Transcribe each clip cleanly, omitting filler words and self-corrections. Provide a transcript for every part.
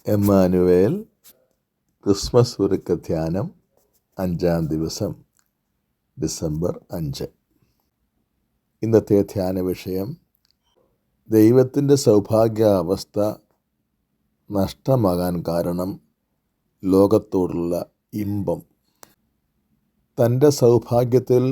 Emmanuel Christmas ഒരുക്ക ധ്യാനം 5-ാം ദിവസം December 5. ഇന്നത്തെ ധ്യാന വിഷയം ദൈവത്തിൻ്റെ സൗഭാഗ്യാവസ്ഥ നഷ്ടമാകാൻ കാരണം ലോകത്തോടുള്ള ഇമ്പം. തൻ്റെ സൗഭാഗ്യത്തിൽ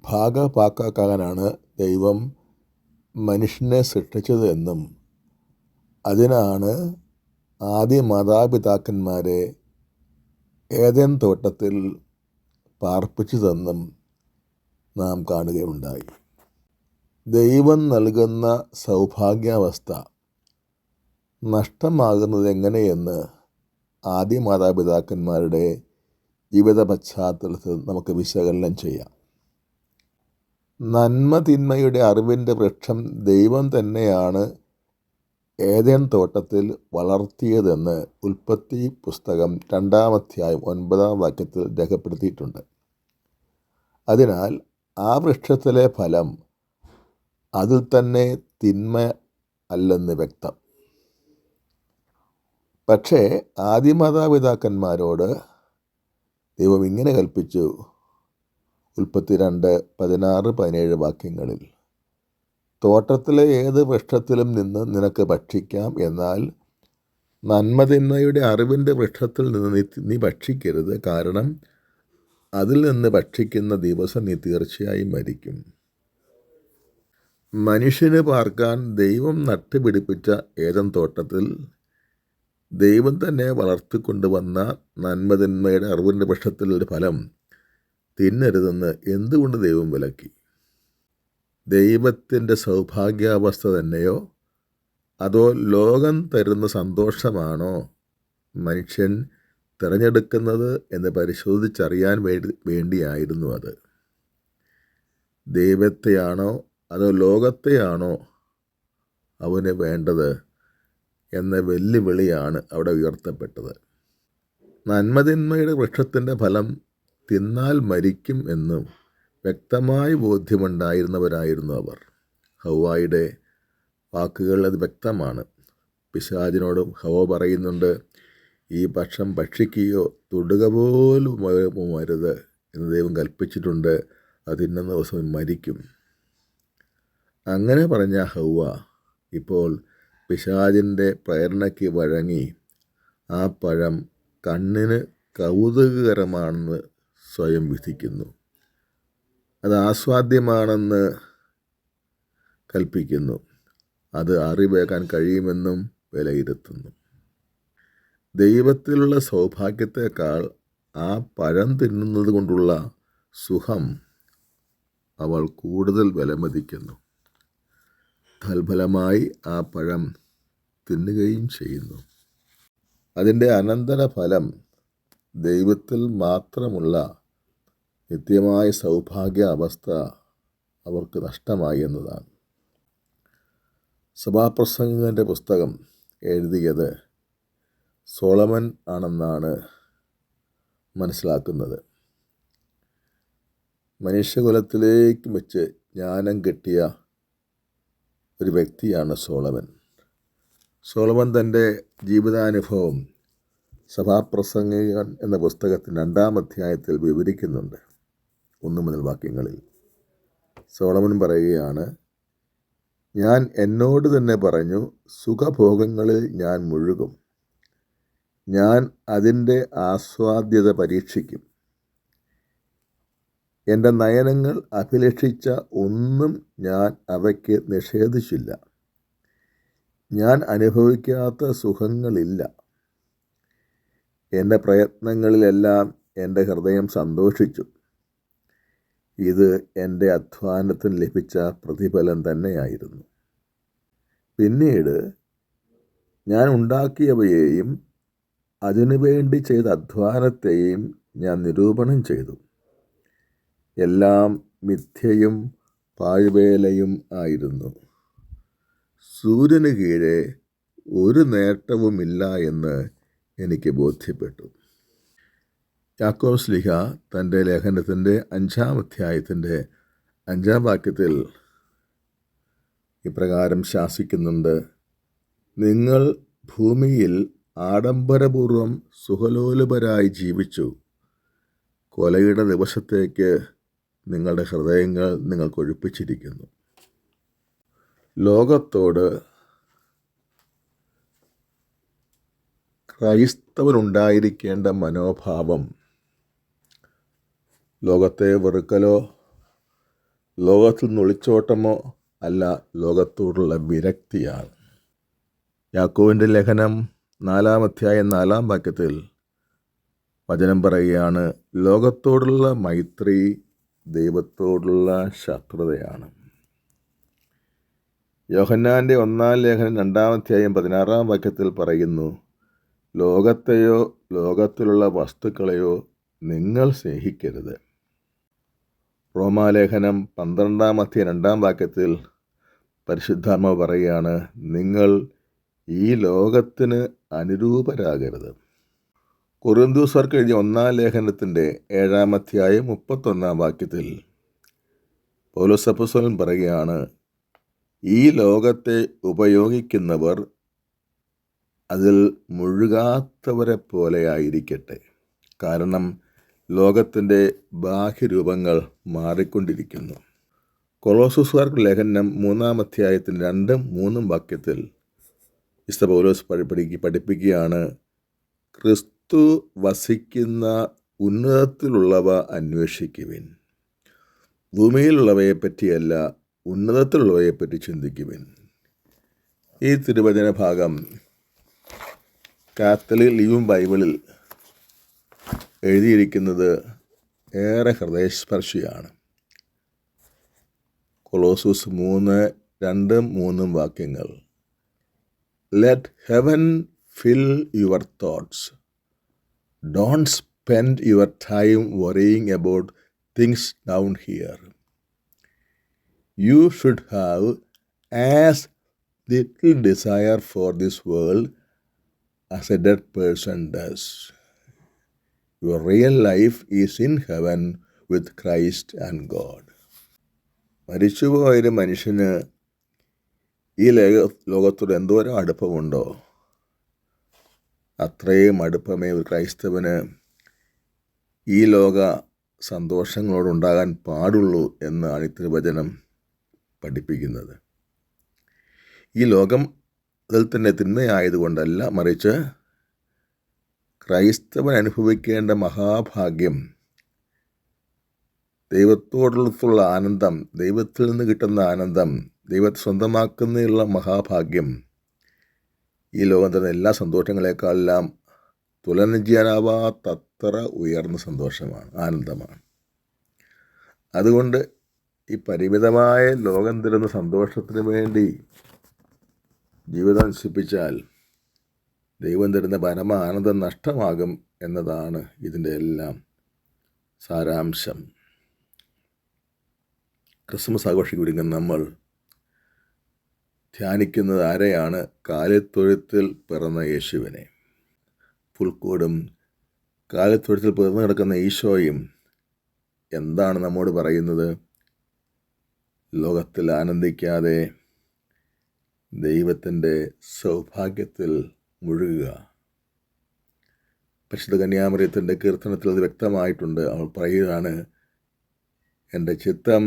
ഭാഗഭാക്കാകാനാണ് ദൈവം മനുഷ്യനെ സൃഷ്ടിച്ചത് എന്നും അതിനാണ് ആദ്യ മാതാപിതാക്കന്മാരെ ഏദൻ തോട്ടത്തിൽ പാർപ്പിച്ചതെന്നും നാം കാണുകയുണ്ടായി. ദൈവം നൽകുന്ന സൗഭാഗ്യാവസ്ഥ നഷ്ടമാകുന്നത് എങ്ങനെയെന്ന് ആദ്യ മാതാപിതാക്കന്മാരുടെ ജീവിത പശ്ചാത്തലത്തിൽ നമുക്ക് വിശകലനം ചെയ്യാം. നന്മ തിന്മയുടെ അറിവിൻ്റെ വൃക്ഷം ദൈവം തന്നെയാണ് ഏദൻ തോട്ടത്തിൽ വളർത്തിയതെന്ന് ഉൽപ്പത്തി പുസ്തകം 2-ാം അധ്യായം 9-ാം വാക്യത്തിൽ രേഖപ്പെടുത്തിയിട്ടുണ്ട്. അതിനാൽ ആ വൃക്ഷത്തിലെ ഫലം അതിൽ തന്നെ തിന്മ അല്ലെന്ന് വ്യക്തം. പക്ഷേ ആദ്യ മാതാപിതാക്കന്മാരോട് ദൈവം ഇങ്ങനെ കൽപ്പിച്ചു. ഉൽപ്പത്തി 2:16-17 വാക്യങ്ങളിൽ, തോട്ടത്തിലെ ഏത് വൃക്ഷത്തിലും നിന്ന് നിനക്ക് ഭക്ഷിക്കാം, എന്നാൽ നന്മതിന്മയുടെ അറിവിൻ്റെ വൃക്ഷത്തിൽ നിന്ന് നീ ഭക്ഷിക്കരുത്, കാരണം അതിൽ നിന്ന് ഭക്ഷിക്കുന്ന ദിവസം നീ തീർച്ചയായും മരിക്കും. മനുഷ്യന് പാർക്കാൻ ദൈവം നട്ടുപിടിപ്പിച്ച ഏദൻ തോട്ടത്തിൽ ദൈവം തന്നെ വളർത്തിക്കൊണ്ടുവന്ന നന്മതിന്മയുടെ അറിവിൻ്റെ വൃക്ഷത്തിലൊരു ഫലം തിന്നരുതെന്ന് എന്തുകൊണ്ട് ദൈവം വിലക്കി? ദൈവത്തിൻ്റെ സൗഭാഗ്യാവസ്ഥ തന്നെയോ അതോ ലോകം തരുന്ന സന്തോഷമാണോ മനുഷ്യൻ തിരഞ്ഞെടുക്കുന്നത് എന്ന് പരിശോധിച്ചറിയാൻ വേണ്ടിയായിരുന്നു അത്. ദൈവത്തെയാണോ അതോ ലോകത്തെയാണോ അവന് വേണ്ടത് എന്ന വെല്ലുവിളിയാണ് അവിടെ ഉയർത്തപ്പെട്ടത്. നന്മതിന്മയുടെ വൃക്ഷത്തിൻ്റെ ഫലം തിന്നാൽ മരിക്കും എന്നും വ്യക്തമായ ബോധ്യമുണ്ടായിരുന്നവരായിരുന്നു അവർ. ഹവ്വായുടെ വാക്കുകൾ അത് വ്യക്തമാണ്. പിശാചിനോടും ഹവ്വ പറയുന്നുണ്ട്, ഈ ഭക്ഷണം ഭക്ഷിക്കുകയോ തൊടുക പോലും അരുത് എന്ന് ദൈവം കൽപ്പിച്ചിട്ടുണ്ട്, അത് തിന്നുന്ന ദിവസം മരിക്കും. അങ്ങനെ പറഞ്ഞ ഹവ്വ ഇപ്പോൾ പിശാചിൻ്റെ പ്രേരണയ്ക്ക് വഴങ്ങി ആ പഴം കണ്ണിന് കൗതുകകരമാണെന്ന് സ്വയം വിധിക്കുന്നു. അത് ആസ്വാദ്യമാണെന്ന് കൽപ്പിക്കുന്നു. അത് അറിവേക്കാൻ കഴിയുമെന്നും വിലയിരുത്തുന്നു. ദൈവത്തിലുള്ള സൗഭാഗ്യത്തെക്കാൾ ആ പഴം തിന്നുന്നത് കൊണ്ടുള്ള സുഖം അവൾ കൂടുതൽ വിലമതിക്കുന്നു. തൽഫലമായി ആ പഴം തിന്നുകയും ചെയ്യുന്നു. അതിൻ്റെ അനന്തരഫലം ദൈവത്തിൽ മാത്രമുള്ള നിത്യമായ സൗഭാഗ്യ അവസ്ഥ അവർക്ക് നഷ്ടമായി എന്നതാണ്. സഭാപ്രസംഗകൻ്റെ പുസ്തകം എഴുതിയത് സോളമൻ ആണെന്നാണ് മനസ്സിലാക്കുന്നത്. മനുഷ്യകുലത്തിലേക്ക് വെച്ച് ജ്ഞാനം കിട്ടിയ ഒരു വ്യക്തിയാണ് സോളമൻ. സോളമൻ തൻ്റെ ജീവിതാനുഭവം സഭാപ്രസംഗകൻ എന്ന പുസ്തകത്തിൻ്റെ 2-ാം അധ്യായത്തിൽ വിവരിക്കുന്നുണ്ട്. 1 മുതൽ വാക്യങ്ങളിൽ സോളമൻ പറയുകയാണ്, ഞാൻ എന്നോട് തന്നെ പറഞ്ഞു, സുഖഭോഗങ്ങളിൽ ഞാൻ മുഴുകും, ഞാൻ അതിൻ്റെ ആസ്വാദ്യത പരീക്ഷിക്കും. എൻ്റെ നയനങ്ങൾ അഭിലഷിച്ച ഒന്നും ഞാൻ അവയ്ക്ക് നിഷേധിച്ചില്ല. ഞാൻ അനുഭവിക്കാത്ത സുഖങ്ങളില്ല. എൻ്റെ പ്രയത്നങ്ങളിലെല്ലാം എൻ്റെ ഹൃദയം സന്തോഷിച്ചു. ഇത് എൻ്റെ അധ്വാനത്തിന് ലഭിച്ച പ്രതിഫലം തന്നെയായിരുന്നു. പിന്നീട് ഞാൻ ഉണ്ടാക്കിയവയെയും അതിനുവേണ്ടി ചെയ്ത അധ്വാനത്തെയും ഞാൻ നിരൂപണം ചെയ്തു. എല്ലാം മിഥ്യയും പാഴ്വേലയും ആയിരുന്നു. സൂര്യന് കീഴെ ഒരു നേട്ടവുമില്ല എന്ന് എനിക്ക് ബോധ്യപ്പെട്ടു. യാക്കോബ് ശ്ലീഹ തൻ്റെ ലേഖനത്തിൻ്റെ 5-ാം അധ്യായത്തിൻ്റെ 5-ാം വാക്യത്തിൽ ഇപ്രകാരം ശാസിക്കുന്നുണ്ട്, നിങ്ങൾ ഭൂമിയിൽ ആഡംബരപൂർവം സുഖലോലുപരായി ജീവിച്ചു. കൊലയുടെ ദിവസത്തേക്ക് നിങ്ങളുടെ ഹൃദയങ്ങൾ നിങ്ങൾ കൊഴുപ്പിച്ചിരിക്കുന്നു. ലോകത്തോട് ക്രൈസ്തവനുണ്ടായിരിക്കേണ്ട മനോഭാവം ലോകത്തെ വെറുക്കലോ ലോകത്തിൽ നിന്ന് ഒളിച്ചോട്ടമോ അല്ല, ലോകത്തോടുള്ള വിരക്തിയാണ്. യാക്കോബിൻ്റെ ലേഖനം 4-ാം അധ്യായം 4-ാം വാക്യത്തിൽ വചനം പറയുകയാണ്, ലോകത്തോടുള്ള മൈത്രി ദൈവത്തോടുള്ള ശത്രുതയാണ്. യോഹന്നാൻ്റെ 1-ാം ലേഖനം 2-ാം അധ്യായം 16-ാം വാക്യത്തിൽ പറയുന്നു, ലോകത്തെയോ ലോകത്തിലുള്ള വസ്തുക്കളെയോ നിങ്ങൾ സ്നേഹിക്കരുത്. റോമാലേഖനം 12-ാം അധ്യായം 2-ാം വാക്യത്തിൽ പരിശുദ്ധാത്മാവ് പറയുകയാണ്, നിങ്ങൾ ഈ ലോകത്തിന് അനുരൂപരാകരുത്. കൊരിന്ത്യർക്ക് എഴുതിയ 1-ാം ലേഖനത്തിൻ്റെ 7-ാം അധ്യായം 31-ാം വാക്യത്തിൽ പൗലോസ് അപ്പോസ്തലൻ പറയുകയാണ്, ഈ ലോകത്തെ ഉപയോഗിക്കുന്നവർ അതിൽ മുഴുകാത്തവരെ പോലെ ആയിരിക്കട്ടെ. കാരണം ലോകത്തിൻ്റെ ബാഹ്യരൂപങ്ങൾ മാറിക്കൊണ്ടിരിക്കുന്നു. കൊളോസ്യർക്ക് ലേഖനം 3-ാം അധ്യായത്തിൻ്റെ 2-3 വാക്യത്തിൽ വിശുദ്ധ പൗലോസ് പഠിപ്പിക്കുകയാണ്, ക്രിസ്തു വസിക്കുന്ന ഉന്നതത്തിലുള്ളവ അന്വേഷിക്കുവിൻ, ഭൂമിയിലുള്ളവയെ പറ്റിയല്ല ഉന്നതത്തിലുള്ളവയെപ്പറ്റി ചിന്തിക്കുവിൻ. ഈ തിരുവചന ഭാഗം കാത്തലിക് ലിവിങ് ബൈബിളിൽ എഴുതിയിരിക്കുന്നത് ഏറെ ഹൃദയസ്പർശിയാണ്. കൊളോസസ് 3:2-3 വാക്യങ്ങൾ, let heaven fill your thoughts, don't spend your time worrying about things down here. You should have as little desire for this world as a dead person does. Your real life is in heaven with Christ and God. മരിച്ചുപോയൊരു മനുഷ്യന് ഈ ലോകത്തോട് എന്തോരം അടുപ്പമുണ്ടോ അത്രയും അടുപ്പമേ ഒരു ക്രൈസ്തവന് ഈ ലോക സന്തോഷങ്ങളോടുണ്ടാകാൻ പാടുള്ളൂ എന്നാണ് ഈ തിരുവചനം പഠിപ്പിക്കുന്നത്. ഈ ലോകം അതിൽ തന്നെ തിന്മയായതുകൊണ്ടല്ല, മറിച്ച് ക്രൈസ്തവൻ അനുഭവിക്കേണ്ട മഹാഭാഗ്യം, ദൈവത്തോടുള്ള ആനന്ദം, ദൈവത്തിൽ നിന്ന് കിട്ടുന്ന ആനന്ദം, ദൈവത്തെ സ്വന്തമാക്കുന്നതിനുള്ള മഹാഭാഗ്യം ഈ ലോകം തന്നെ എല്ലാ സന്തോഷങ്ങളെക്കാളെല്ലാം തുലനം ചെയ്യാനാവാത്തത്ര ഉയർന്ന സന്തോഷമാണ്, ആനന്ദമാണ്. അതുകൊണ്ട് ഈ പരിമിതമായ ലോകം തരുന്ന സന്തോഷത്തിന് വേണ്ടി ജീവിതം നശിപ്പിച്ചാൽ ദൈവം തരുന്ന പരമ ആനന്ദം നഷ്ടമാകും എന്നതാണ് ഇതിൻ്റെ എല്ലാം സാരാംശം. ക്രിസ്മസ് ആഘോഷിക്കുന്ന നമ്മൾ ധ്യാനിക്കുന്നത് ആരെയാണ്? കാലിത്തൊഴുത്തിൽ പിറന്ന യേശുവിനെ. പുൽക്കൂടും കാലിത്തൊഴുത്തിൽ പിറന്നു കിടക്കുന്ന ഈശോയും എന്താണ് നമ്മോട് പറയുന്നത്? ലോകത്തിൽ ആനന്ദിക്കാതെ ദൈവത്തിൻ്റെ സൗഭാഗ്യത്തിൽ മുഴുകുക. പരിശുദ്ധ കന്യാമറിയത്തിൻ്റെ കീർത്തനത്തിൽ അത് വ്യക്തമായിട്ടുണ്ട്. അവൾ പറയുകയാണ്, എൻ്റെ ചിത്തം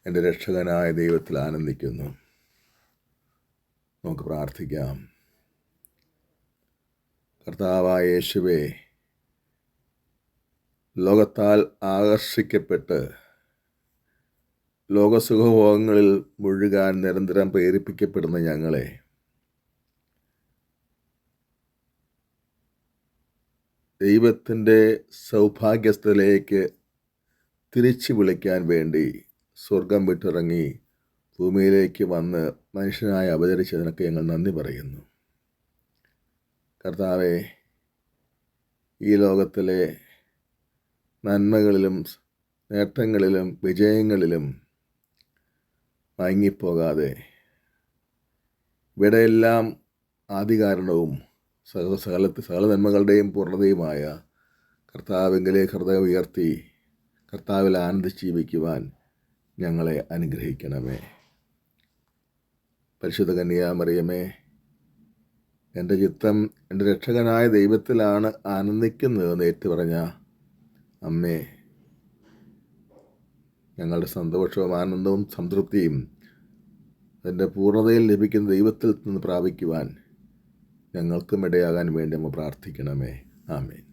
എൻ്റെ രക്ഷകനായ ദൈവത്തിൽ ആനന്ദിക്കുന്നു. നമുക്ക് പ്രാർത്ഥിക്കാം. കർത്താവായ യേശുവേ, ലോകത്താൽ ആകർഷിക്കപ്പെട്ട് ലോകസുഖഭോഗങ്ങളിൽ മുഴുകാൻ നിരന്തരം പ്രേരിപ്പിക്കപ്പെടുന്ന ഞങ്ങളെ ദൈവത്തിൻ്റെ സൗഭാഗ്യസ്ഥയിലേക്ക് തിരിച്ചു വിളിക്കാൻ വേണ്ടി സ്വർഗം വിട്ടിറങ്ങി ഭൂമിയിലേക്ക് വന്ന് മനുഷ്യനായി അവതരിച്ചതിനൊക്കെ ഞങ്ങൾ നന്ദി പറയുന്നു. കർത്താവേ, ഈ ലോകത്തിലെ നന്മകളിലും നേട്ടങ്ങളിലും വിജയങ്ങളിലും മയങ്ങിപ്പോകാതെ ഇവിടെയെല്ലാം ആദികാരണവും സകല നന്മകളുടെയും പൂർണ്ണതയുമായ കർത്താവിങ്കിലേക്ക് ഹൃദയം ഉയർത്തി കർത്താവിൽ ആനന്ദിച്ച് ജീവിക്കുവാൻ ഞങ്ങളെ അനുഗ്രഹിക്കണമേ. പരിശുദ്ധ കന്യാമറിയമേ, എൻ്റെ ചിത്തം എൻ്റെ രക്ഷകനായ ദൈവത്തിലാണ് ആനന്ദിക്കുന്നതെന്ന് ഏറ്റുപറഞ്ഞ അമ്മേ, ഞങ്ങളുടെ സന്തോഷവും ആനന്ദവും സംതൃപ്തിയും അതിൻ്റെ പൂർണ്ണതയിൽ ലഭിക്കുന്ന ദൈവത്തിൽ നിന്ന് പ്രാപിക്കുവാൻ ഞങ്ങൾക്കും ഇടയാകാൻ വേണ്ടി അമ്മ പ്രാർത്ഥിക്കണമേ. ആമേൻ.